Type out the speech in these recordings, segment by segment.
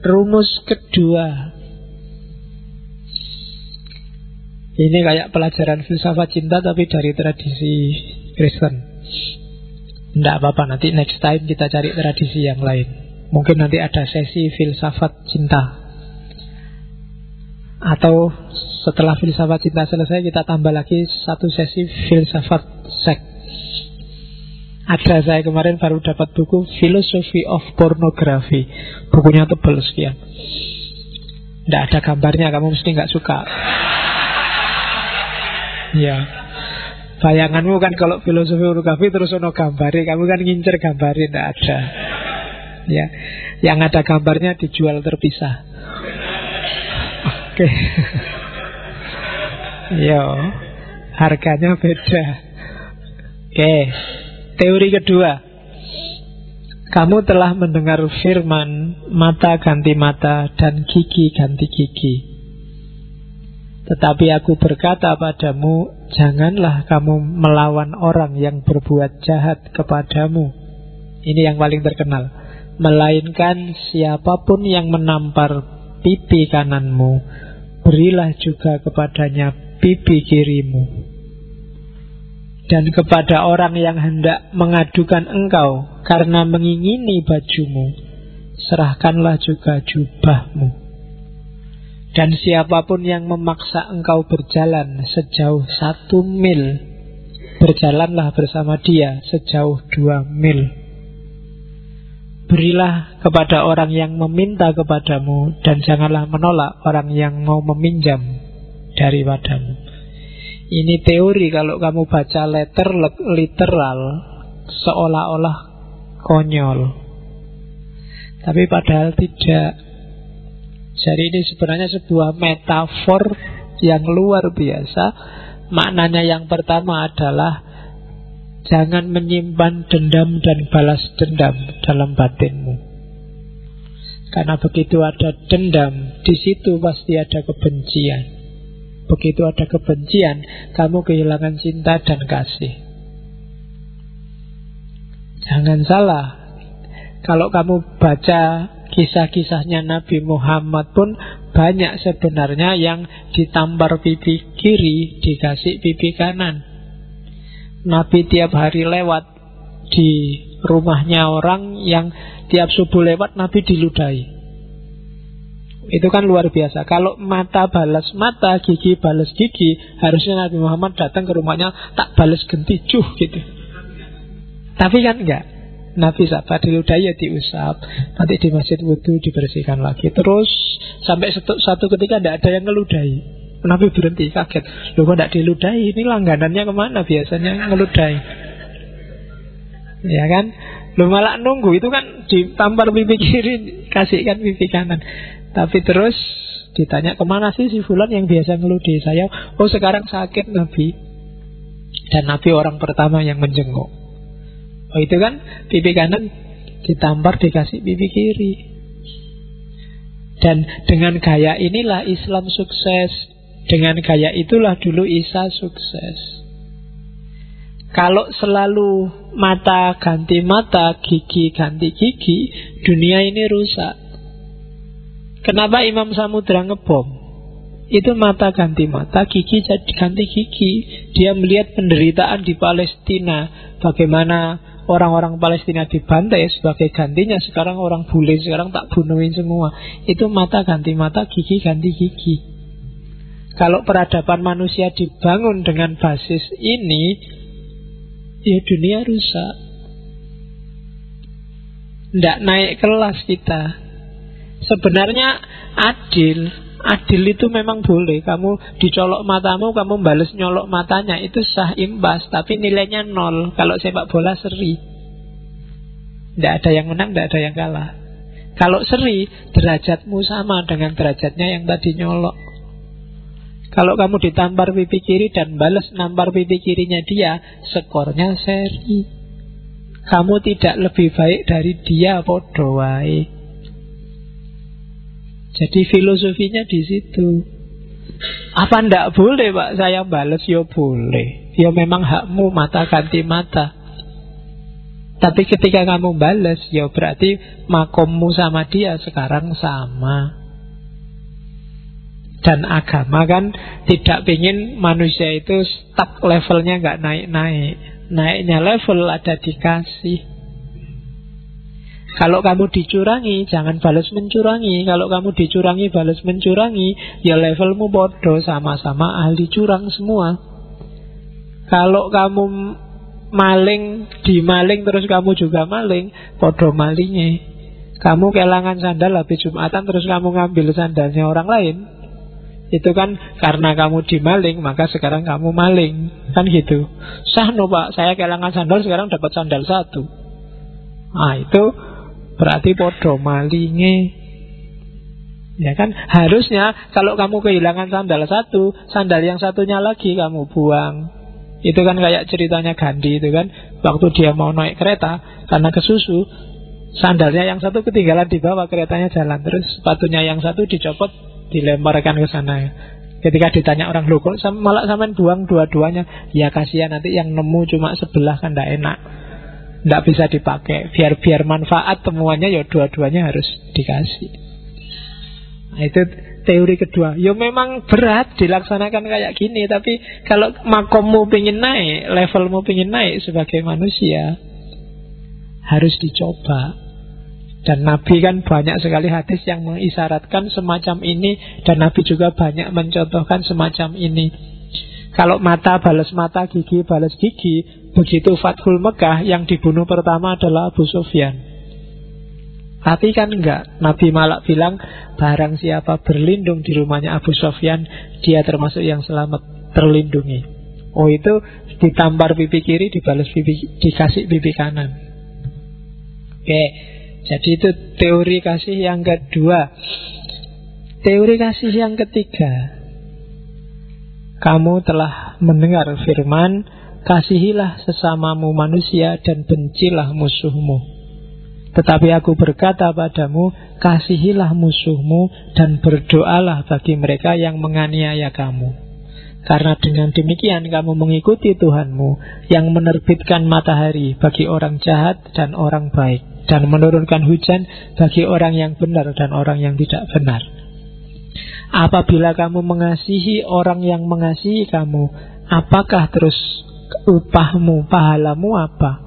Rumus kedua. Ini kayak pelajaran filsafat cinta tapi dari tradisi Kristen. Tidak apa-apa, nanti next time kita cari tradisi yang lain. Mungkin nanti ada sesi filsafat cinta. Atau setelah filsafat cinta selesai, kita tambah lagi satu sesi filsafat seks. Ada, saya kemarin baru dapat buku Philosophy of Pornography. Bukunya tebal sekian. Tidak ada gambarnya, kamu mesti nggak suka. Ya, bayanganmu kan kalau filosofi pornografi terus ono gambari, kamu kan ngincer gambari, tidak ada. Ya, yang ada gambarnya dijual terpisah. Oke. Yo, harganya beda. Oke. Teori kedua. Kamu telah mendengar firman mata ganti mata dan gigi ganti gigi. Tetapi aku berkata padamu, janganlah kamu melawan orang yang berbuat jahat kepadamu. Ini yang paling terkenal. Melainkan siapapun yang menampar pipi kananmu, berilah juga kepadanya pipi kirimu. Dan kepada orang yang hendak mengadukan engkau karena mengingini bajumu, serahkanlah juga jubahmu. Dan siapapun yang memaksa engkau berjalan sejauh 1 mil, berjalanlah bersama dia sejauh 2 mil. Berilah kepada orang yang meminta kepadamu, dan janganlah menolak orang yang mau meminjam daripadamu. Ini teori kalau kamu baca literal, seolah-olah konyol. Tapi padahal tidak. Jadi ini sebenarnya sebuah metafor yang luar biasa. Maknanya yang pertama adalah jangan menyimpan dendam dan balas dendam dalam batinmu. Karena begitu ada dendam, di situ pasti ada kebencian. Begitu ada kebencian, kamu kehilangan cinta dan kasih. Jangan salah, kalau kamu baca kisah-kisahnya Nabi Muhammad pun banyak sebenarnya yang ditampar pipi kiri, dikasih pipi kanan. Nabi tiap hari lewat di rumahnya orang yang tiap subuh lewat, Nabi diludahi. Itu kan luar biasa. Kalau mata balas mata, gigi balas gigi, harusnya Nabi Muhammad datang ke rumahnya, tak balas genti cuh gitu. Tapi kan enggak. Nabi sabar, diludahi ya diusap, nanti di masjid wudu dibersihkan lagi. Terus sampai satu ketika tidak ada yang ngeludahi. Nabi berhenti, kaget. Loh kok tidak diludahi? Ini langganannya kemana biasanya ngeludahi? Ya kan? Loh malah nunggu, itu kan ditampar pipi kiri, kasihkan pipi kanan. Tapi terus ditanya, kemana sih si fulan yang biasa ngeludahi saya? Oh sekarang sakit Nabi. Dan Nabi orang pertama yang menjenguk. Oh itu kan pipi kanan ditampar dikasih pipi kiri. Dan dengan gaya inilah Islam sukses. Dengan gaya itulah dulu Isa sukses. Kalau selalu mata ganti mata, gigi ganti gigi, dunia ini rusak. Kenapa Imam Samudra ngebom? Itu mata ganti mata, gigi jadi ganti gigi. Dia melihat penderitaan di Palestina, bagaimana orang-orang Palestina dibantai, sebagai gantinya sekarang orang bule, sekarang tak bunuhin semua. Itu mata ganti mata, gigi ganti gigi. Kalau peradaban manusia dibangun dengan basis ini, ya dunia rusak. Tidak naik kelas kita. Sebenarnya adil itu memang boleh. Kamu dicolok matamu, kamu balas nyolok matanya, itu sah imbas. Tapi nilainya 0. Kalau sepak bola seri, tidak ada yang menang, tidak ada yang kalah. Kalau seri, derajatmu sama dengan derajatnya yang tadi nyolok. Kalau kamu ditampar pipi kiri dan balas nampar pipi kirinya dia, skornya seri. Kamu tidak lebih baik dari dia, podo wae. Jadi filosofinya di situ. Apa ndak boleh Pak saya balas? Ya boleh. Ya memang hakmu mata ganti mata. Tapi ketika kamu balas, ya berarti makommu sama dia sekarang sama. Dan agama kan tidak ingin manusia itu stuck levelnya gak naik-naik. Naiknya level ada dikasih. Kalau kamu dicurangi, jangan balas mencurangi. Kalau kamu dicurangi, balas mencurangi, ya levelmu bodoh, sama-sama ahli curang semua. Kalau kamu maling, dimaling, terus kamu juga maling, bodoh malingnya. Kamu kehilangan sandal habis Jumatan, terus kamu ngambil sandalnya orang lain, itu kan karena kamu dimaling, maka sekarang kamu maling. Kan gitu. Sah no pak, saya kehilangan sandal, sekarang dapat sandal satu. Nah itu berarti podo malingnya. Ya kan, harusnya kalau kamu kehilangan sandal satu, sandal yang satunya lagi kamu buang. Itu kan kayak ceritanya Gandhi itu kan, waktu dia mau naik kereta, karena kesusu, sandalnya yang satu ketinggalan di bawah, keretanya jalan. Terus sepatunya yang satu dicopot, dilemparkan ke sana. Ketika ditanya orang, loh kok malah sampean buang dua-duanya? Ya kasihan, nanti yang nemu cuma sebelah kan tidak enak, tidak bisa dipakai. Biar manfaat temuannya, ya dua-duanya harus dikasih. Nah, itu teori kedua. Ya memang berat dilaksanakan kayak gini, tapi kalau makommu pengen naik, levelmu pengen naik sebagai manusia, harus dicoba. Dan Nabi kan banyak sekali hadis yang mengisyaratkan semacam ini, dan Nabi juga banyak mencontohkan semacam ini. Kalau mata balas mata, gigi balas gigi, begitu Fathul Mekah, yang dibunuh pertama adalah Abu Sufyan. Tapi kan enggak, Nabi malah bilang, barang siapa berlindung di rumahnya Abu Sufyan, dia termasuk yang selamat, terlindungi. Oh itu ditampar pipi kiri, dibalas dikasih pipi kanan. Oke. Jadi itu teori kasih yang kedua. Teori kasih yang ketiga, kamu telah mendengar firman, kasihilah sesamamu manusia dan bencilah musuhmu. Tetapi aku berkata padamu, kasihilah musuhmu dan berdoalah bagi mereka yang menganiaya kamu. Karena dengan demikian kamu mengikuti Tuhanmu yang menerbitkan matahari bagi orang jahat dan orang baik, dan menurunkan hujan bagi orang yang benar dan orang yang tidak benar. Apabila kamu mengasihi orang yang mengasihi kamu, apakah terus upahmu, pahalamu apa?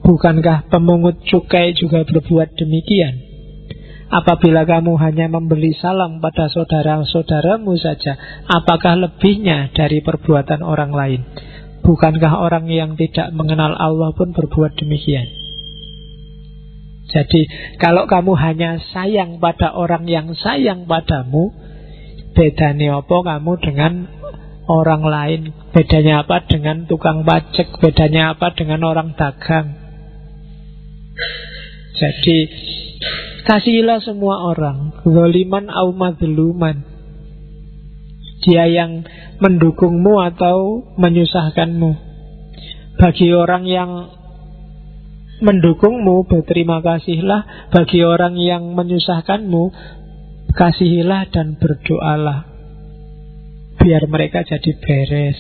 Bukankah pemungut cukai juga berbuat demikian? Apabila kamu hanya memberi salam pada saudara-saudaramu saja, apakah lebihnya dari perbuatan orang lain? Bukankah orang yang tidak mengenal Allah pun berbuat demikian? Jadi kalau kamu hanya sayang pada orang yang sayang padamu, bedanya apa kamu dengan orang lain? Bedanya apa dengan tukang pajak? Bedanya apa dengan orang dagang? Jadi kasihilah semua orang, zaliman au mazluman, dia yang mendukungmu atau menyusahkanmu. Bagi orang yang mendukungmu, berterima kasihlah. Bagi orang yang menyusahkanmu, kasihilah dan berdoalah, biar mereka jadi beres.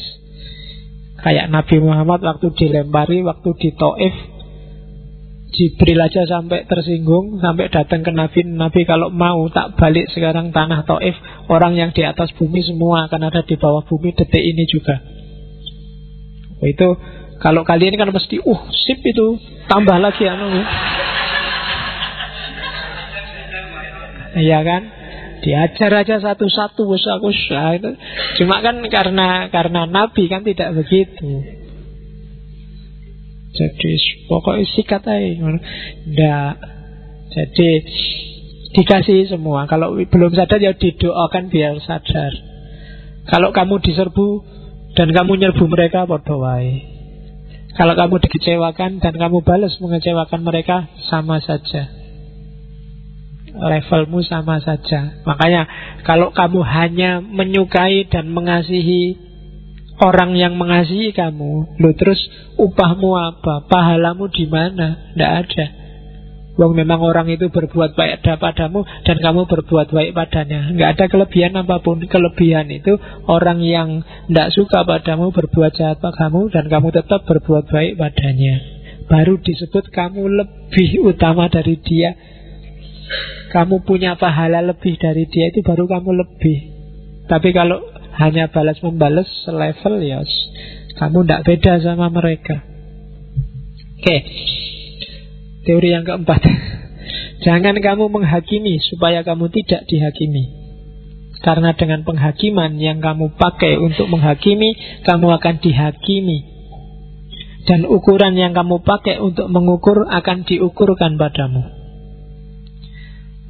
Kayak Nabi Muhammad waktu dilempari, waktu di Taif, Jibril aja sampai tersinggung, sampai datang ke Nabi. Nabi, kalau mau tak balik sekarang tanah Taif, orang yang di atas bumi semua akan ada di bawah bumi detik ini juga. Itu kalau kalian kan mesti sip itu, tambah lagi iya kan, diajar aja satu-satu, itu. Cuma kan karena Nabi kan tidak begitu. Jadi pokoknya sikat aja. Nggak. Jadi dikasih semua. Kalau belum sadar ya didoakan biar sadar. Kalau kamu diserbu dan kamu nyerbu mereka, podo wae. Kalau kamu dikecewakan dan kamu balas mengecewakan mereka, sama saja. Levelmu sama saja. Makanya kalau kamu hanya menyukai dan mengasihi orang yang mengasihi kamu, terus upahmu apa? Pahalamu di mana? Tidak ada. Wong memang orang itu berbuat baik padamu dan kamu berbuat baik padanya. Tidak ada kelebihan apapun. Kelebihan itu orang yang tidak suka padamu berbuat jahat padamu dan kamu tetap berbuat baik padanya. baru disebut kamu lebih utama dari dia. Kamu punya pahala lebih dari dia, itu baru kamu lebih. Tapi kalau hanya balas-membalas selevel, ya kamu tidak beda sama mereka. Oke. Teori yang keempat. Jangan kamu menghakimi supaya kamu tidak dihakimi. Karena dengan penghakiman yang kamu pakai untuk menghakimi, kamu akan dihakimi. Dan ukuran yang kamu pakai untuk mengukur akan diukurkan padamu.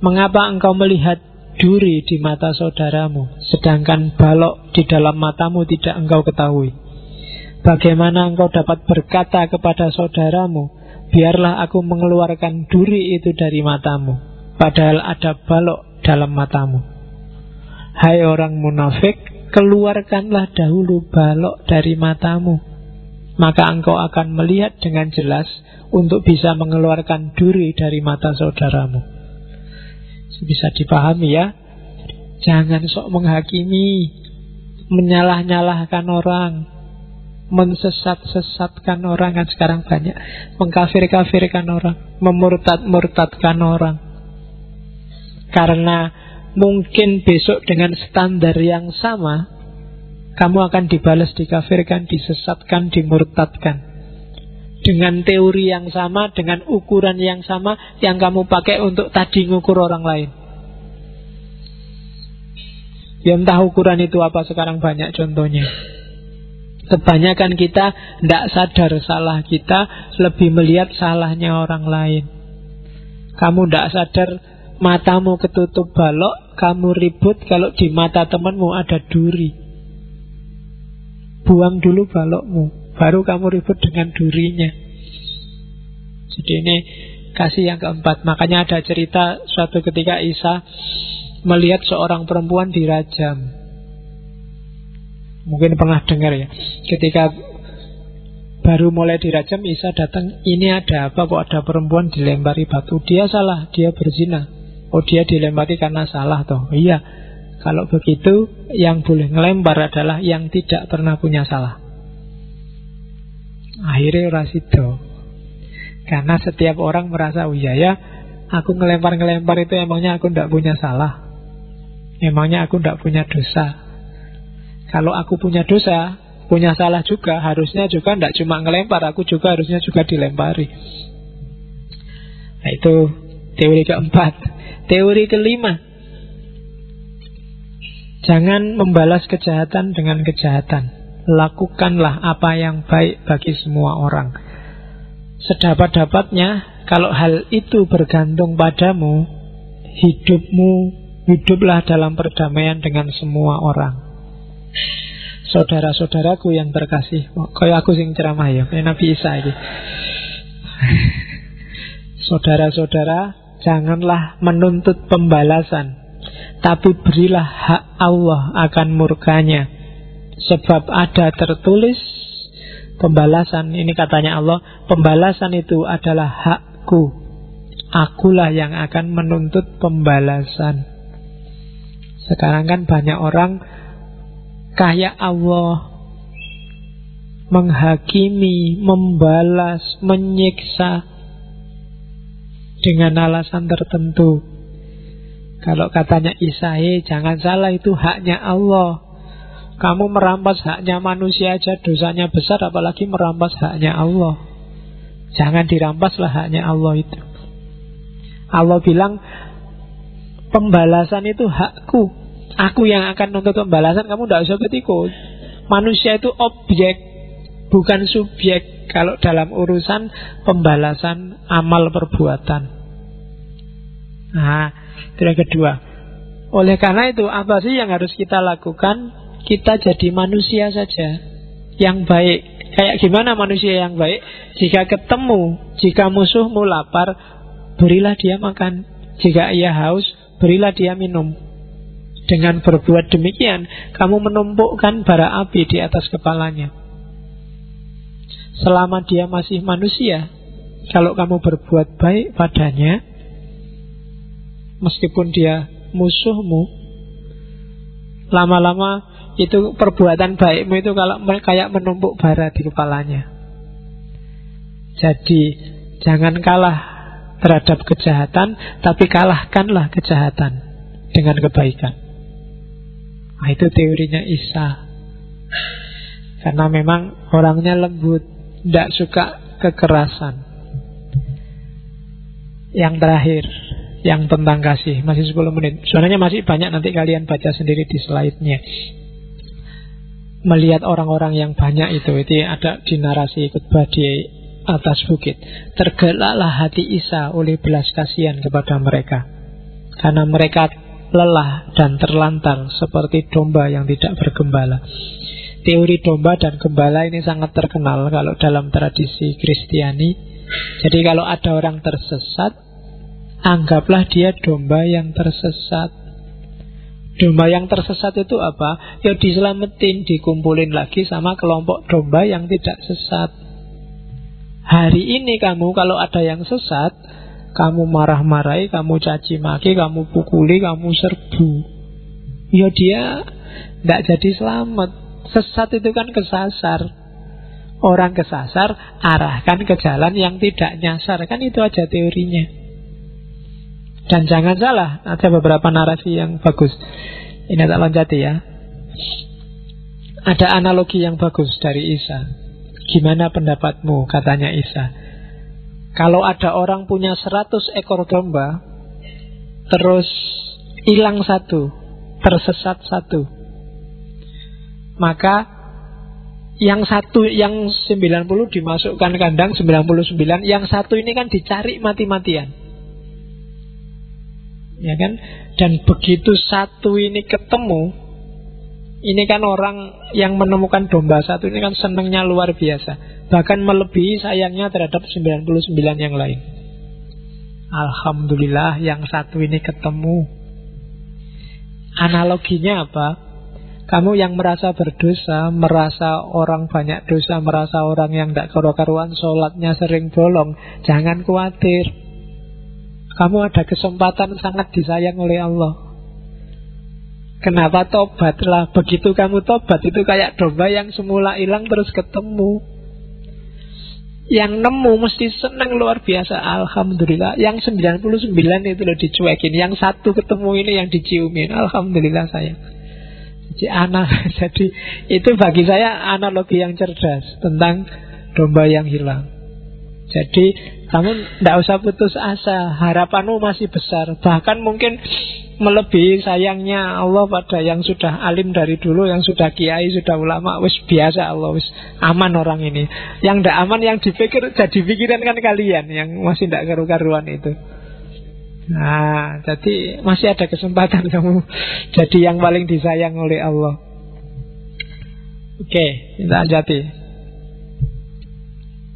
Mengapa engkau melihat duri di mata saudaramu, sedangkan balok di dalam matamu tidak engkau ketahui? Bagaimana engkau dapat berkata kepada saudaramu, biarlah aku mengeluarkan duri itu dari matamu, padahal ada balok dalam matamu? Hai orang munafik, keluarkanlah dahulu balok dari matamu, maka engkau akan melihat dengan jelas untuk bisa mengeluarkan duri dari mata saudaramu. Bisa dipahami ya. Jangan sok menghakimi, menyalah-nyalahkan orang, mensesat-sesatkan orang. Kan sekarang banyak mengkafir-kafirkan orang, memurtad-murtadkan orang. Karena mungkin besok dengan standar yang sama kamu akan dibalas, dikafirkan, disesatkan, dimurtadkan. Dengan teori yang sama, dengan ukuran yang sama yang kamu pakai untuk tadi ngukur orang lain. Ya entah ukuran itu apa, sekarang banyak contohnya. Kebanyakan kita tidak sadar salah kita, lebih melihat salahnya orang lain. Kamu tidak sadar matamu ketutup balok, kamu ribut kalau di mata temanmu ada duri. Buang dulu balokmu, baru kamu ribut dengan durinya. Jadi ini kasih yang keempat. Makanya ada cerita suatu ketika Isa melihat seorang perempuan dirajam. Mungkin pernah dengar ya. Ketika baru mulai dirajam, Isa datang, ini ada apa kok ada perempuan dilempari batu? Dia salah, dia berzina. Oh, dia dilempari karena salah toh. Iya, kalau begitu yang boleh ngelempar adalah yang tidak pernah punya salah. Akhirnya rasido. Karena setiap orang merasa, oh iya ya, aku ngelempar-ngelempar itu emangnya aku tidak punya salah, emangnya aku tidak punya dosa. Kalau aku punya dosa, punya salah juga, harusnya juga tidak cuma ngelempar, aku juga harusnya juga dilempari. Nah, itu teori keempat. Teori kelima, jangan membalas kejahatan dengan kejahatan. Lakukanlah apa yang baik bagi semua orang. Sedapat-dapatnya, kalau hal itu bergantung padamu, hiduplah dalam perdamaian dengan semua orang. Saudara-saudaraku yang terkasih, kayak aku sing ceramah ya, kayak Nabi Isa ini. Saudara-saudara, janganlah menuntut pembalasan, tapi berilah hak Allah akan murkanya. Sebab ada tertulis, pembalasan, ini katanya Allah, pembalasan itu adalah hakku. Akulah yang akan menuntut pembalasan. Sekarang kan banyak orang kayak Allah, menghakimi, membalas, menyiksa dengan alasan tertentu. Kalau katanya Isa, jangan salah, itu haknya Allah. Kamu merampas haknya manusia aja dosanya besar, apalagi merampas haknya Allah. Jangan dirampaslah haknya Allah itu. Allah bilang, pembalasan itu hakku, aku yang akan nuntut pembalasan, kamu tidak usah ikut. Manusia itu objek, bukan subjek kalau dalam urusan pembalasan amal perbuatan. Nah, itu yang kedua. Oleh karena itu, apa sih yang harus kita lakukan? Kita jadi manusia saja yang baik. Kayak gimana manusia yang baik? Jika ketemu, jika musuhmu lapar, berilah dia makan. Jika ia haus, berilah dia minum. Dengan berbuat demikian, kamu menumpukkan bara api di atas kepalanya. Selama dia masih manusia, kalau kamu berbuat baik padanya, meskipun dia musuhmu, lama-lama itu perbuatan baikmu itu kalau kayak menumpuk bara di kepalanya. Jadi jangan kalah terhadap kejahatan, tapi kalahkanlah kejahatan dengan kebaikan. Nah, itu teorinya Isa. Karena memang orangnya lembut, tidak suka kekerasan. Yang terakhir, yang tentang kasih. Masih 10 menit. Sebenarnya masih banyak, nanti kalian baca sendiri di slide-nya. Melihat orang-orang yang banyak itu ada di narasi khotbah di atas bukit. Tergeraklah hati Isa oleh belas kasihan kepada mereka, karena mereka lelah dan terlantar seperti domba yang tidak bergembala. Teori domba dan gembala ini sangat terkenal kalau dalam tradisi Kristiani. Jadi kalau ada orang tersesat, anggaplah dia domba yang tersesat. Domba yang tersesat itu apa? Ya diselamatin, dikumpulin lagi sama kelompok domba yang tidak sesat. Hari ini kamu kalau ada yang sesat, kamu marah-marahi, kamu caci maki, kamu pukuli, kamu serbu, ya dia tidak jadi selamat. Sesat itu kan kesasar. Orang kesasar, arahkan ke jalan yang tidak nyasar. Kan itu aja teorinya. Dan jangan salah, ada beberapa narasi yang bagus. Ini tak loncati ya. Ada analogi yang bagus dari Isa. Gimana pendapatmu, katanya Isa. Kalau ada orang punya 100 ekor domba, terus hilang satu, tersesat satu, maka yang 90 dimasukkan kandang, 99, yang satu ini kan dicari mati-matian, ya kan? Dan begitu satu ini ketemu, ini kan orang yang menemukan domba satu ini kan senangnya luar biasa, bahkan melebihi sayangnya terhadap 99 yang lain. Alhamdulillah yang satu ini ketemu. Analoginya apa? Kamu yang merasa berdosa, merasa orang banyak dosa, merasa orang yang tidak karu-karuan, sholatnya sering bolong, jangan khawatir. Kamu ada kesempatan sangat disayang oleh Allah. Kenapa? Tobatlah. Begitu kamu tobat, itu kayak domba yang semula hilang terus ketemu. Yang nemu mesti senang luar biasa, alhamdulillah. Yang 99 itu loh dicuekin, yang satu ketemu ini yang diciumin, alhamdulillah sayang. Jadi itu bagi saya analogi yang cerdas tentang domba yang hilang. Jadi kamu tidak usah putus asa, harapanmu masih besar. Bahkan mungkin melebihi sayangnya Allah pada yang sudah alim dari dulu, yang sudah kiai, sudah ulama. Wis biasa Allah, wis aman orang ini. Yang tidak aman, yang dipikir jadi pikiran kan kalian yang masih tidak karu-karuan itu. Nah, jadi masih ada kesempatan kamu jadi yang paling disayang oleh Allah. Oke, kita lanjuti.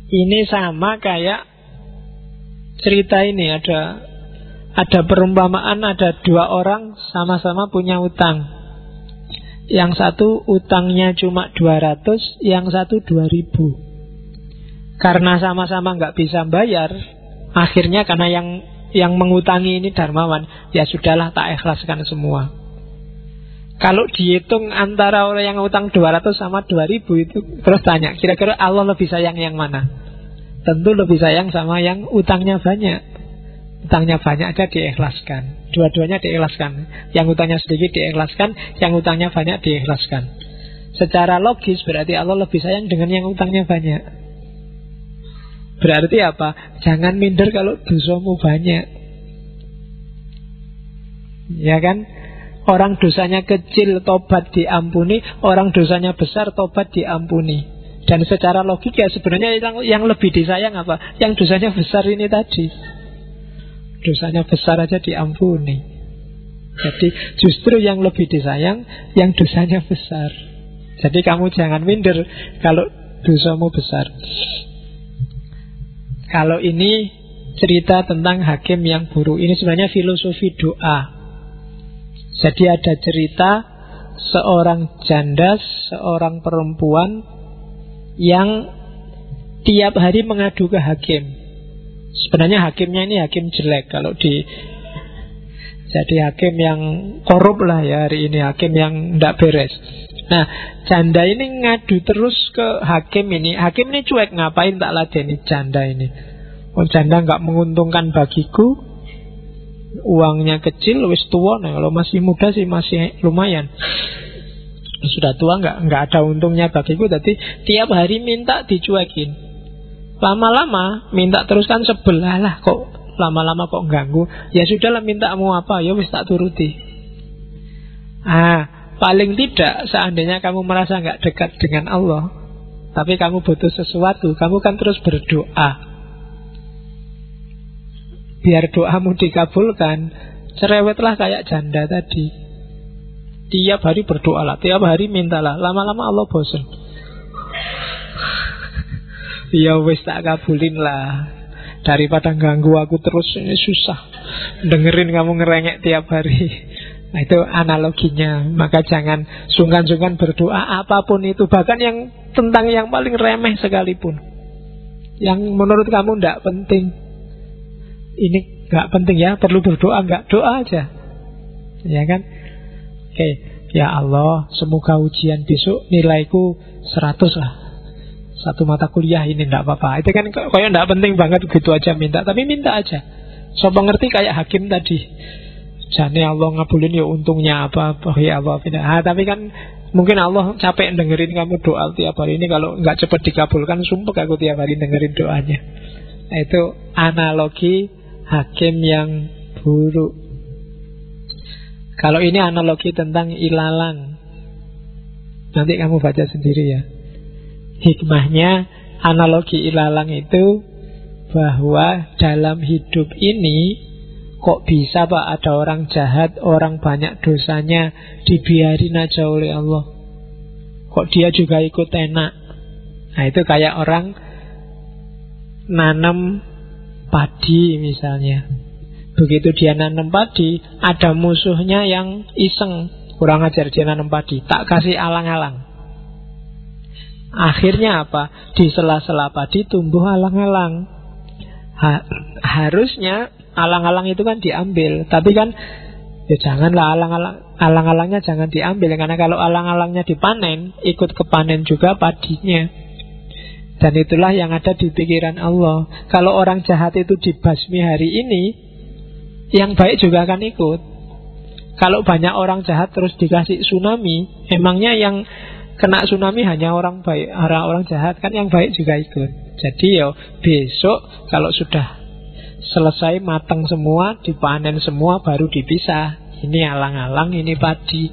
Ini sama kayak cerita ini, ada perumpamaan, ada dua orang sama-sama punya utang. Yang satu utangnya cuma 200, yang satu 2000. Karena sama-sama nggak bisa bayar, akhirnya karena yang mengutangi ini dermawan, ya sudahlah tak ikhlaskan semua. Kalau dihitung antara orang yang utang 200 sama 2000 itu, terus tanya, kira-kira Allah lebih sayang yang mana? Tentu lebih sayang sama yang utangnya banyak. Utangnya banyak aja diikhlaskan, dua-duanya diikhlaskan. Yang utangnya sedikit diikhlaskan, yang utangnya banyak diikhlaskan. Secara logis berarti Allah lebih sayang dengan yang utangnya banyak. Berarti apa? Jangan minder kalau dosamu banyak. Ya kan? Orang dosanya kecil tobat diampuni, orang dosanya besar tobat diampuni. Dan secara logika sebenarnya yang lebih disayang apa? Yang dosanya besar ini tadi. Dosanya besar aja diampuni. Jadi justru yang lebih disayang yang dosanya besar. Jadi kamu jangan minder kalau dosamu besar. Kalau ini cerita tentang hakim yang buruk, ini sebenarnya filosofi doa. Jadi ada cerita seorang janda, seorang perempuan yang tiap hari mengadu ke hakim. Sebenarnya hakimnya ini hakim jelek. Jadi hakim yang korup lah ya hari ini, hakim yang tidak beres. Nah, janda ini ngadu terus ke hakim ini. Hakim ini cuek, ngapain tak ladeni janda ini. Oh, janda nggak menguntungkan bagiku, uangnya kecil, wis tua. Nah, kalau masih muda sih masih lumayan. Sudah tua nggak ada untungnya bagiku. Jadi tiap hari minta dicuekin. Lama-lama minta terus kan sebelah lah, kok lama-lama kok ganggu. Ya sudahlah, mintamu apa, ya wis tak turuti. Paling tidak seandainya kamu merasa nggak dekat dengan Allah, tapi kamu butuh sesuatu, kamu kan terus berdoa. Biar doamu dikabulkan, cerewetlah kayak janda tadi. Tiap hari berdoalah, tiap hari mintalah. Lama-lama Allah bosan. Ya wis tak kabulin lah. Daripada ganggu aku terus, ini susah dengerin kamu ngerengek tiap hari. Nah, itu analoginya. Maka jangan sungkan-sungkan berdoa apapun itu, bahkan yang tentang yang paling remeh sekalipun, yang menurut kamu tidak penting. Ini nggak penting ya, perlu berdoa nggak? Doa aja, ya kan? Oke, ya Allah, semoga ujian besok nilaiku 100 lah. Satu mata kuliah ini tidak apa-apa. Itu kan kayak tidak penting banget, gitu aja minta. Tapi minta aja. So mengerti kayak hakim tadi. Jane Allah ngabulin ya untungnya apa ya Allah. Tapi kan mungkin Allah capek dengerin kamu doa tiap hari ini. Kalau nggak cepat dikabulkan, sumpah aku tiap hari dengerin doanya. Nah, itu analogi hakim yang buruk. Kalau ini analogi tentang ilalang, nanti kamu baca sendiri ya. Hikmahnya analogi ilalang itu bahwa dalam hidup ini kok bisa Pak ada orang jahat, orang banyak dosanya, dibiarin aja oleh Allah. Kok dia juga ikut enak. Nah, itu kayak orang nanam padi misalnya. Begitu dia nanam padi, ada musuhnya yang iseng, kurang ajar dia nanam padi, tak kasih alang-alang. Akhirnya apa? Di sela-sela padi tumbuh alang-alang. Harusnya alang-alang itu kan diambil, tapi kan ya janganlah alang-alangnya jangan diambil, karena kalau alang-alangnya dipanen, ikut kepanen juga padinya. Dan itulah yang ada di pikiran Allah. Kalau orang jahat itu dibasmi hari ini, yang baik juga akan ikut. Kalau banyak orang jahat terus dikasih tsunami, emangnya yang kena tsunami hanya orang baik, orang jahat, kan yang baik juga ikut. Jadi ya besok kalau sudah selesai matang semua, dipanen semua, baru dipisah. Ini alang-alang, ini padi.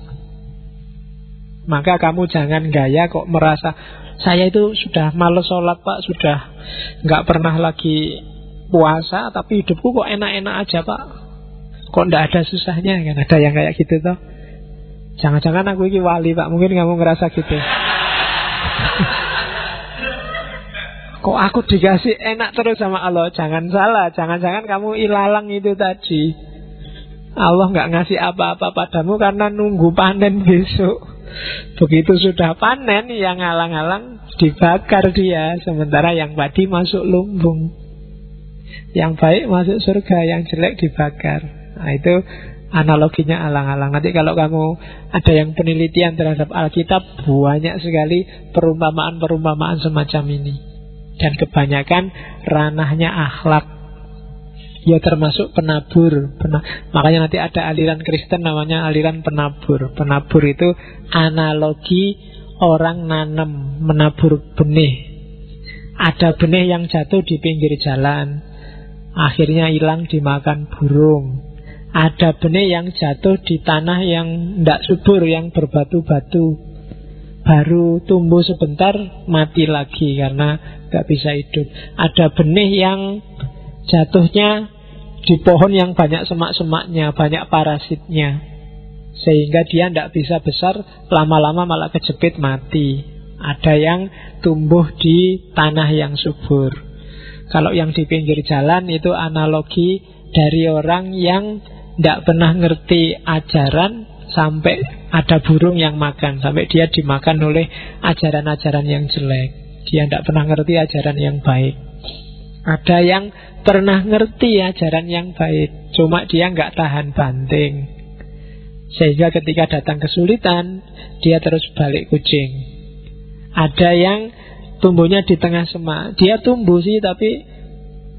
Maka kamu jangan gaya kok merasa saya itu sudah males sholat Pak, sudah nggak pernah lagi puasa, tapi hidupku kok enak-enak aja Pak, kok nggak ada susahnya. Kan ada yang kayak gitu toh. Jangan-jangan aku ini wali Pak, mungkin kamu ngerasa gitu. Kok aku dikasih enak terus sama Allah. Jangan salah, jangan-jangan kamu ilalang itu tadi. Allah nggak ngasih apa-apa padamu karena nunggu panen besok. Begitu sudah panen, yang alang-alang dibakar dia, sementara yang padi masuk lumbung. Yang baik masuk surga, yang jelek dibakar. Nah, itu analoginya alang-alang. Nanti kalau kamu ada yang penelitian terhadap Alkitab, banyak sekali perumpamaan-perumpamaan semacam ini. Dan kebanyakan ranahnya akhlak. Ya termasuk penabur. Makanya nanti ada aliran Kristen namanya aliran penabur. Penabur itu analogi orang nanam, menabur benih. Ada benih yang jatuh di pinggir jalan, akhirnya hilang dimakan burung. Ada benih yang jatuh di tanah yang tidak subur, yang berbatu-batu, baru tumbuh sebentar mati lagi karena nggak bisa hidup. Ada benih yang jatuhnya di pohon yang banyak semak-semaknya, banyak parasitnya, sehingga dia tidak bisa besar, lama-lama malah kejepit mati. Ada yang tumbuh di tanah yang subur. Kalau yang di pinggir jalan itu analogi dari orang yang tidak pernah ngerti ajaran, sampai ada burung yang makan, sampai dia dimakan oleh ajaran-ajaran yang jelek. Dia tidak pernah ngerti ajaran yang baik. Ada yang pernah ngerti ajaran yang baik, cuma dia nggak tahan banting, sehingga ketika datang kesulitan, dia terus balik kucing. Ada yang tumbuhnya di tengah semak. Dia tumbuh sih, tapi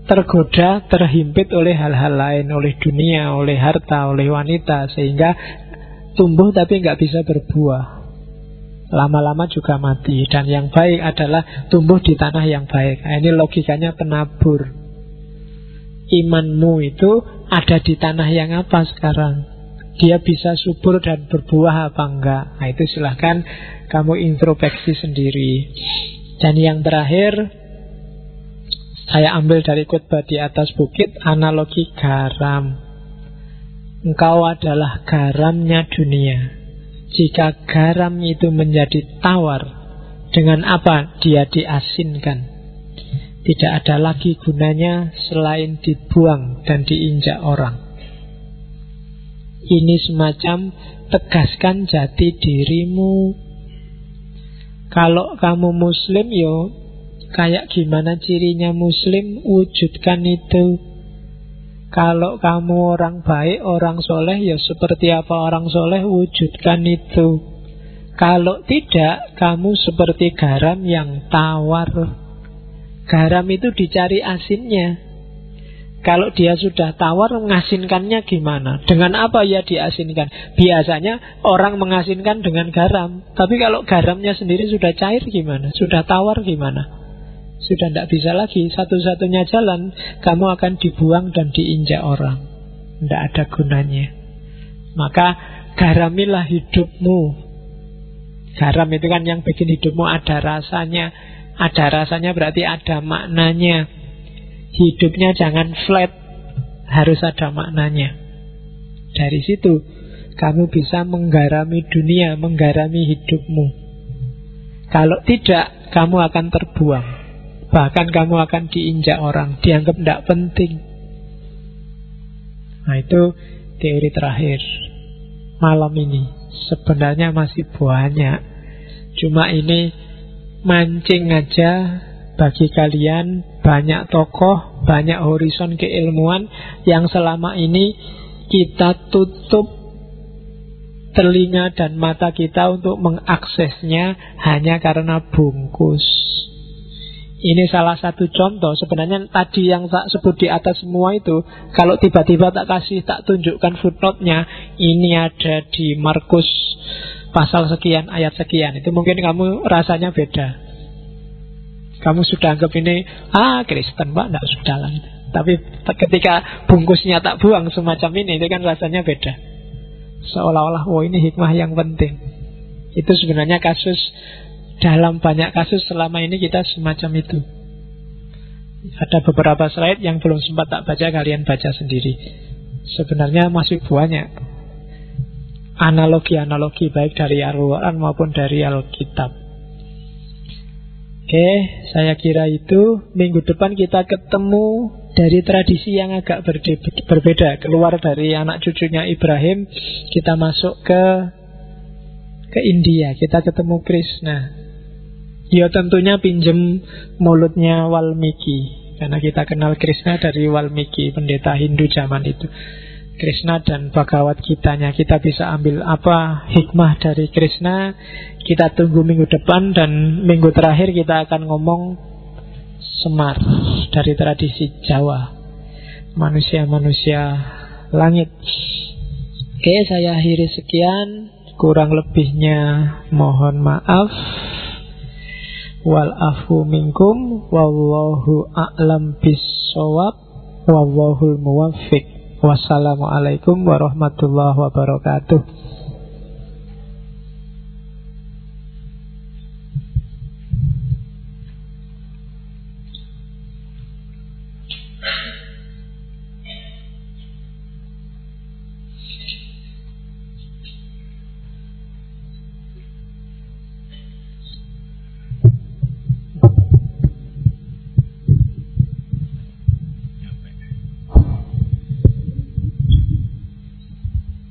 tergoda, terhimpit oleh hal-hal lain, oleh dunia, oleh harta, oleh wanita, sehingga tumbuh tapi nggak bisa berbuah. Lama-lama juga mati. Dan yang baik adalah tumbuh di tanah yang baik. Nah, ini logikanya penabur. Imanmu itu ada di tanah yang apa sekarang? Dia bisa subur dan berbuah apa enggak? Nah, itu silahkan kamu introspeksi sendiri. Dan yang terakhir, saya ambil dari khotbah di atas bukit, analogi garam. Engkau adalah garamnya dunia. Jika garam itu menjadi tawar, dengan apa dia diasinkan? Tidak ada lagi gunanya selain dibuang dan diinjak orang. Ini semacam tegaskan jati dirimu. Kalau kamu muslim, yo kayak gimana cirinya muslim, wujudkan itu. Kalau kamu orang baik, orang soleh, ya seperti apa orang soleh, wujudkan itu. Kalau tidak, kamu seperti garam yang tawar. Garam itu dicari asinnya. Kalau dia sudah tawar, mengasinkannya gimana? Dengan apa ya diasinkan? Biasanya orang mengasinkan dengan garam. Tapi kalau garamnya sendiri sudah cair gimana? Sudah tawar gimana? Sudah tidak bisa lagi. Satu-satunya jalan, kamu akan dibuang dan diinjak orang. Tidak ada gunanya. Maka garamilah hidupmu. Garam itu kan yang bikin hidupmu ada rasanya. Ada rasanya berarti ada maknanya. Hidupnya jangan flat, harus ada maknanya. Dari situ kamu bisa menggarami dunia, menggarami hidupmu. Kalau tidak, kamu akan terbuang. Bahkan kamu akan diinjak orang, dianggap tidak penting. Nah, itu teori terakhir malam ini. Sebenarnya masih banyak, cuma ini mancing aja bagi kalian. Banyak tokoh, banyak horizon keilmuan yang selama ini kita tutup telinga dan mata kita untuk mengaksesnya hanya karena bungkus. Ini salah satu contoh. Sebenarnya tadi yang tak sebut di atas semua itu, kalau tiba-tiba tak tunjukkan footnote-nya, ini ada di Markus pasal sekian, ayat sekian, itu mungkin kamu rasanya beda. Kamu sudah anggap ini, Kristen Pak, tidak sudah lah. Tapi ketika bungkusnya tak buang semacam ini, itu kan rasanya beda. Seolah-olah, ini hikmah yang penting. Itu sebenarnya kasus. Dalam banyak kasus selama ini kita semacam itu. Ada beberapa slide yang belum sempat tak baca, kalian baca sendiri. Sebenarnya masih banyak analogi-analogi baik dari Al-Quran maupun dari Alkitab. Oke, saya kira itu. Minggu depan kita ketemu dari tradisi yang agak berbeda. Keluar dari anak cucunya Ibrahim, kita masuk ke India. Kita ketemu Krishna. Ya tentunya pinjem mulutnya Walmiki, karena kita kenal Krishna dari Walmiki, pendeta Hindu zaman itu. Krishna dan Bhagavad Gitanya, kita bisa ambil apa hikmah dari Krishna. Kita tunggu minggu depan. Dan minggu terakhir kita akan ngomong Semar dari tradisi Jawa, manusia-manusia langit. Oke, saya akhiri sekian. Kurang lebihnya mohon maaf. Wal afu minkum wallahu a'lam bissawab wallahul muwaffiq. Wassalamualaikum warahmatullahi wabarakatuh.